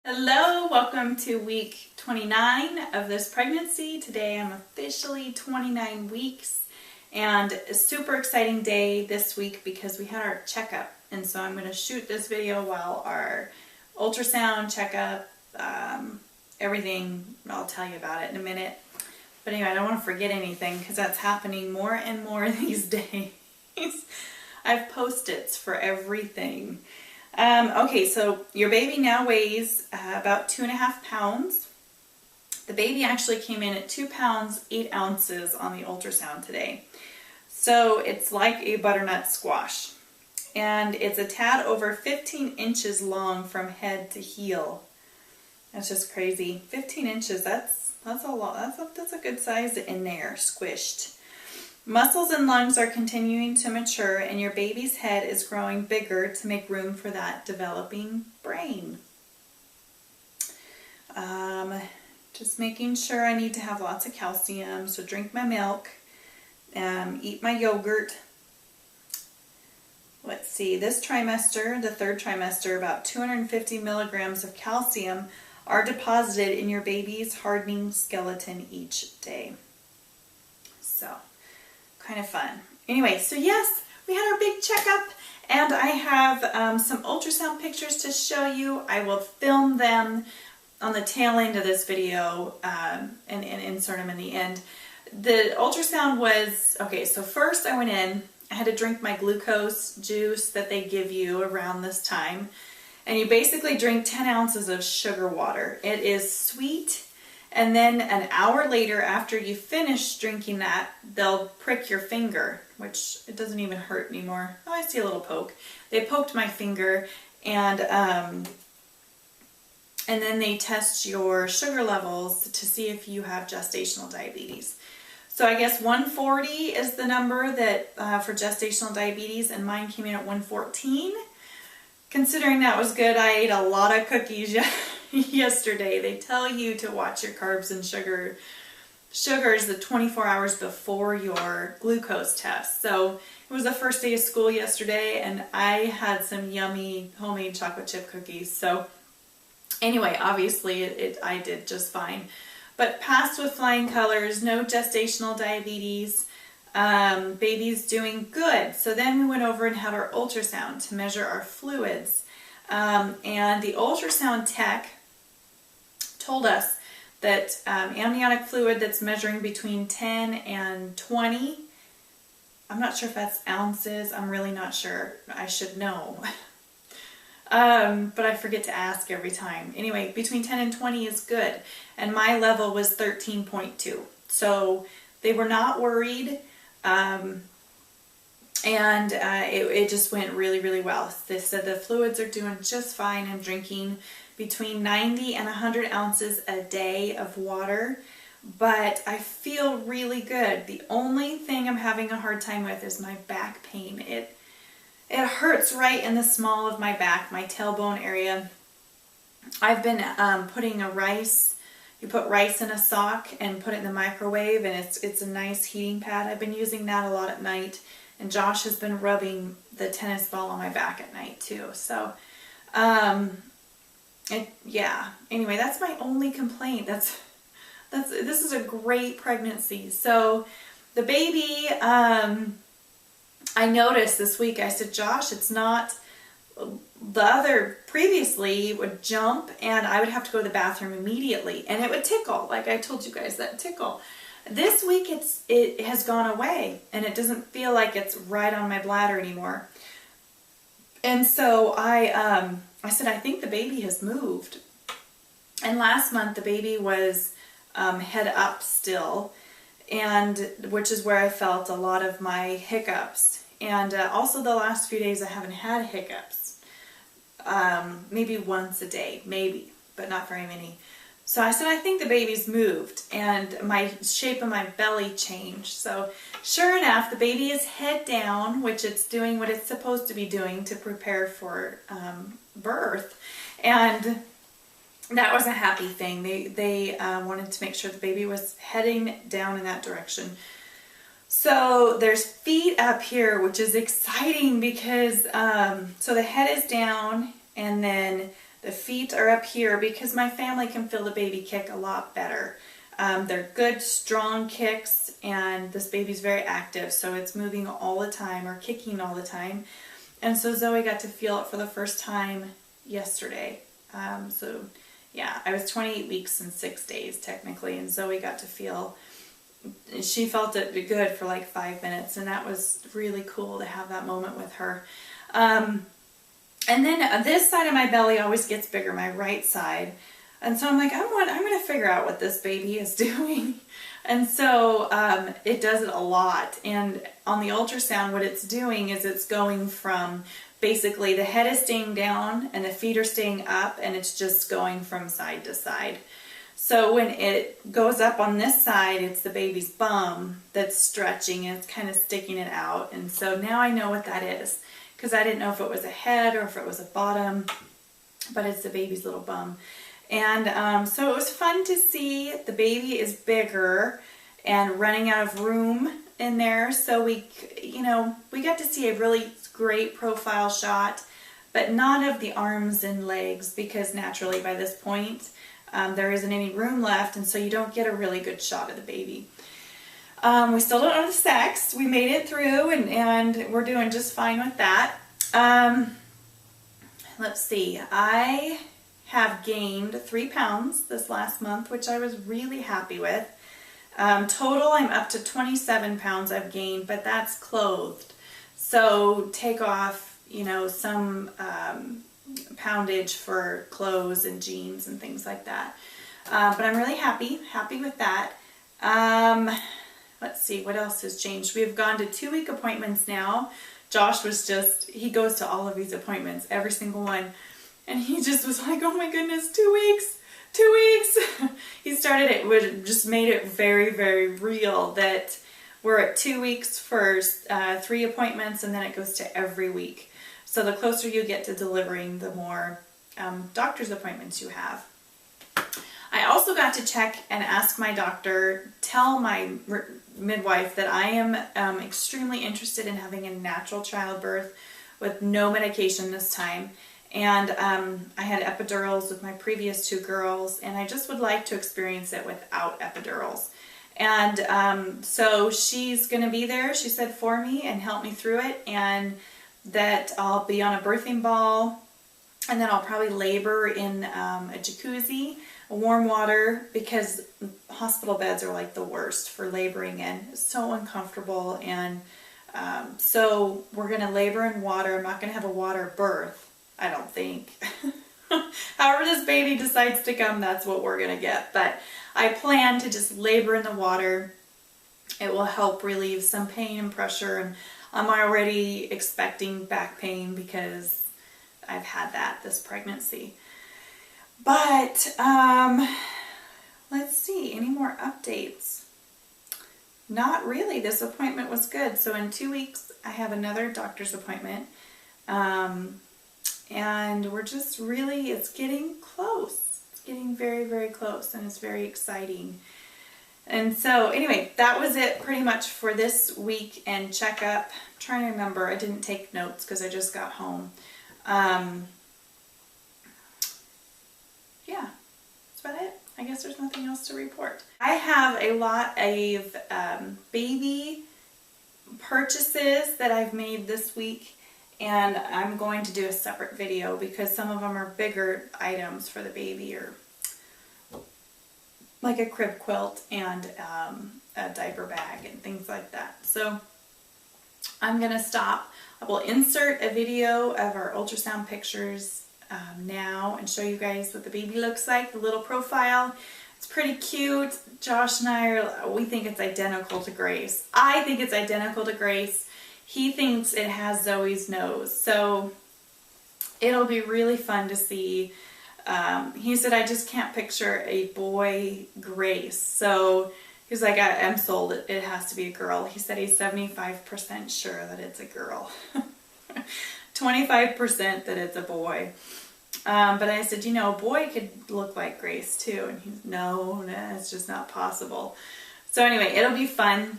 Hello, welcome to week 29 of this pregnancy. Today I'm officially 29 weeks and a super exciting day this week because we had our checkup, and so I'm going to shoot this video while our ultrasound checkup, everything, I'll tell you about it in a minute. But anyway, I don't want to forget anything because that's happening more and more these days. I have Post-its for everything. Okay, so your baby now weighs about 2.5 pounds. The baby actually came in at 2 pounds, 8 ounces on the ultrasound today. So it's like a butternut squash. And it's a tad over 15 inches long from head to heel. That's just crazy. 15 inches, that's a lot. That's a good size in there, squished. Muscles and lungs are continuing to mature, and your baby's head is growing bigger to make room for that developing brain. Just making sure I need to have lots of calcium, so drink my milk, eat my yogurt. Let's see, this trimester, the third trimester, about 250 milligrams of calcium are deposited in your baby's hardening skeleton each day. So, kind of fun. Anyway, so yes, we had our big checkup, and I have some ultrasound pictures to show you. I will film them on the tail end of this video and insert them in the end. The ultrasound was, okay, so first I went in, I had to drink my glucose juice that they give you around this time, and you basically drink 10 ounces of sugar water. It is sweet. And then an hour later, after you finish drinking that, they'll prick your finger, which it doesn't even hurt anymore. Oh, I see a little poke. They poked my finger, and then they test your sugar levels to see if you have gestational diabetes. So I guess 140 is the number that for gestational diabetes, and mine came in at 114. Considering that was good, I ate a lot of cookies yesterday. They tell you to watch your carbs and sugars the 24 hours before your glucose test. So it was the first day of school yesterday, and I had some yummy homemade chocolate chip cookies. So anyway, obviously I did just fine. But passed with flying colors, no gestational diabetes. Baby's doing good. So then we went over and had our ultrasound to measure our fluids. And the ultrasound tech told us that amniotic fluid that's measuring between 10 and 20, I'm not sure if that's ounces, I'm really not sure, I should know. But I forget to ask every time. Anyway, between 10 and 20 is good, and my level was 13.2. So they were not worried, and it just went really, really well. They said the fluids are doing just fine. I'm drinking between 90 and 100 ounces a day of water, but I feel really good. The only thing I'm having a hard time with is my back pain. It hurts right in the small of my back, my tailbone area. I've been putting you put rice in a sock and put it in the microwave, and it's a nice heating pad. I've been using that a lot at night, and Josh has been rubbing the tennis ball on my back at night too. So, yeah. Anyway, that's my only complaint. This is a great pregnancy. So, the baby, I noticed this week, I said, Josh, it's not, the other previously would jump and I would have to go to the bathroom immediately and it would tickle, like I told you guys, that tickle. This week it has gone away and it doesn't feel like it's right on my bladder anymore. And so I said, I think the baby has moved. And last month the baby was head up still, and which is where I felt a lot of my hiccups. And also the last few days I haven't had hiccups. Maybe once a day, maybe, but not very many. So I said, I think the baby's moved, and my shape of my belly changed. So sure enough, the baby is head down, which it's doing what it's supposed to be doing to prepare for birth. And that was a happy thing. They wanted to make sure the baby was heading down in that direction. So there's feet up here, which is exciting because, so the head is down, and then The feet are up here because my family can feel the baby kick a lot better. They're good, strong kicks, and this baby's very active, so it's moving all the time or kicking all the time. And so Zoe got to feel it for the first time yesterday. So yeah, I was 28 weeks and 6 days technically, and Zoe got to feel, she felt it good for like 5 minutes, and that was really cool to have that moment with her. And then this side of my belly always gets bigger, my right side. And so I'm like, I'm going to figure out what this baby is doing. And so it does it a lot. And on the ultrasound, what it's doing is it's going from basically the head is staying down and the feet are staying up, and it's just going from side to side. So when it goes up on this side, it's the baby's bum that's stretching and it's kind of sticking it out. And so now I know what that is, because I didn't know if it was a head or if it was a bottom, but it's the baby's little bum. And so it was fun to see. The baby is bigger and running out of room in there. So we got to see a really great profile shot, but not of the arms and legs, because naturally by this point there isn't any room left, and so you don't get a really good shot of the baby. We still don't know the sex. We made it through, and we're doing just fine with that. Let's see. I have gained 3 pounds this last month, which I was really happy with. Total, I'm up to 27 pounds I've gained, but that's clothed. So take off, some poundage for clothes and jeans and things like that. But I'm really happy with that. Let's see, what else has changed? We've gone to 2-week appointments now. Josh he goes to all of these appointments, every single one. And he just was like, oh my goodness, 2 weeks, 2 weeks. He started it, just made it very, very real that we're at 2 weeks for 3 appointments, and then it goes to every week. So the closer you get to delivering, the more doctor's appointments you have. I also got to check and ask my doctor, tell my midwife that I am extremely interested in having a natural childbirth with no medication this time. And I had epidurals with my previous 2 girls, and I just would like to experience it without epidurals. And so she's going to be there, she said, for me and help me through it, and that I'll be on a birthing ball, and then I'll probably labor in a jacuzzi, warm water, because hospital beds are like the worst for laboring in. It's so uncomfortable, and so we're going to labor in water. I'm not going to have a water birth, I don't think. However this baby decides to come, that's what we're going to get. But I plan to just labor in the water. It will help relieve some pain and pressure, and I'm already expecting back pain because I've had that this pregnancy. But let's see, any more updates? Not really. This appointment was good. So in 2 weeks I have another doctor's appointment. And we're just really, it's getting close. It's getting very, very close, and it's very exciting. And so anyway, that was it pretty much for this week and checkup. I'm trying to remember, I didn't take notes because I just got home. Yeah, that's about it. I guess there's nothing else to report. I have a lot of baby purchases that I've made this week, and I'm going to do a separate video because some of them are bigger items for the baby, or like a crib quilt and a diaper bag and things like that. So I'm going to stop. I will insert a video of our ultrasound pictures now and show you guys what the baby looks like, the little profile. It's pretty cute. Josh and I, we think it's identical to Grace. I think it's identical to Grace. He thinks it has Zoe's nose. So it'll be really fun to see. He said, I just can't picture a boy Grace. So he's like, I'm sold. It has to be a girl. He said he's 75% sure that it's a girl. 25% that it's a boy. But I said, a boy could look like Grace too. And he's, no, it's just not possible. So anyway, it'll be fun.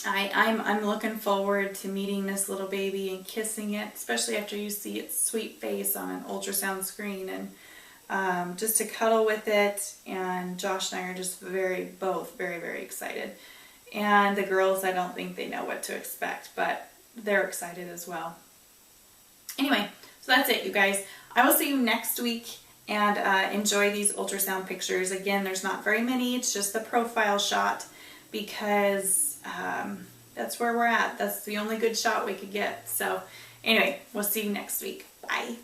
I'm looking forward to meeting this little baby and kissing it, especially after you see its sweet face on an ultrasound screen, and just to cuddle with it. And Josh and I are just both very, very excited. And the girls, I don't think they know what to expect, but they're excited as well. Anyway, so that's it, you guys. I will see you next week, and enjoy these ultrasound pictures. Again, there's not very many. It's just the profile shot, because that's where we're at. That's the only good shot we could get. So anyway, we'll see you next week. Bye.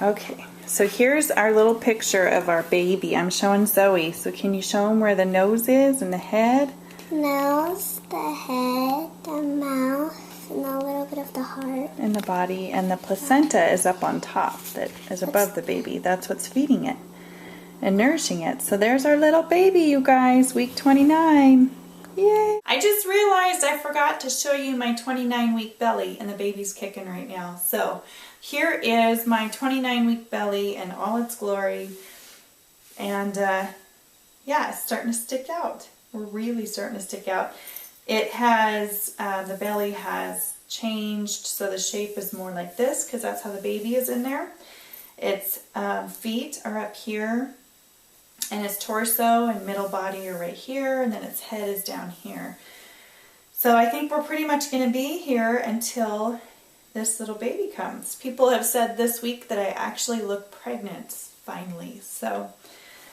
Okay, so here's our little picture of our baby. I'm showing Zoe. So can you show him where the nose is and the head? Nose, the head, the mouth, and a little bit of the heart. And the body, and the placenta is up on top, that is above the baby. That's what's feeding it and nourishing it. So there's our little baby, you guys, week 29. Yay! I just realized I forgot to show you my 29-week belly, and the baby's kicking right now. So here is my 29-week belly in all its glory. And yeah, it's starting to stick out. We're really starting to stick out. It has, the belly has changed, so the shape is more like this, because that's how the baby is in there. Its feet are up here, and its torso and middle body are right here, and then its head is down here. So I think we're pretty much going to be here until this little baby comes. People have said this week that I actually look pregnant, finally. So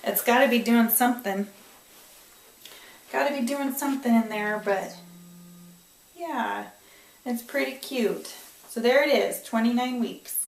it's got to be doing something. Got to be doing something in there, but yeah, it's pretty cute. So there it is, 29 weeks.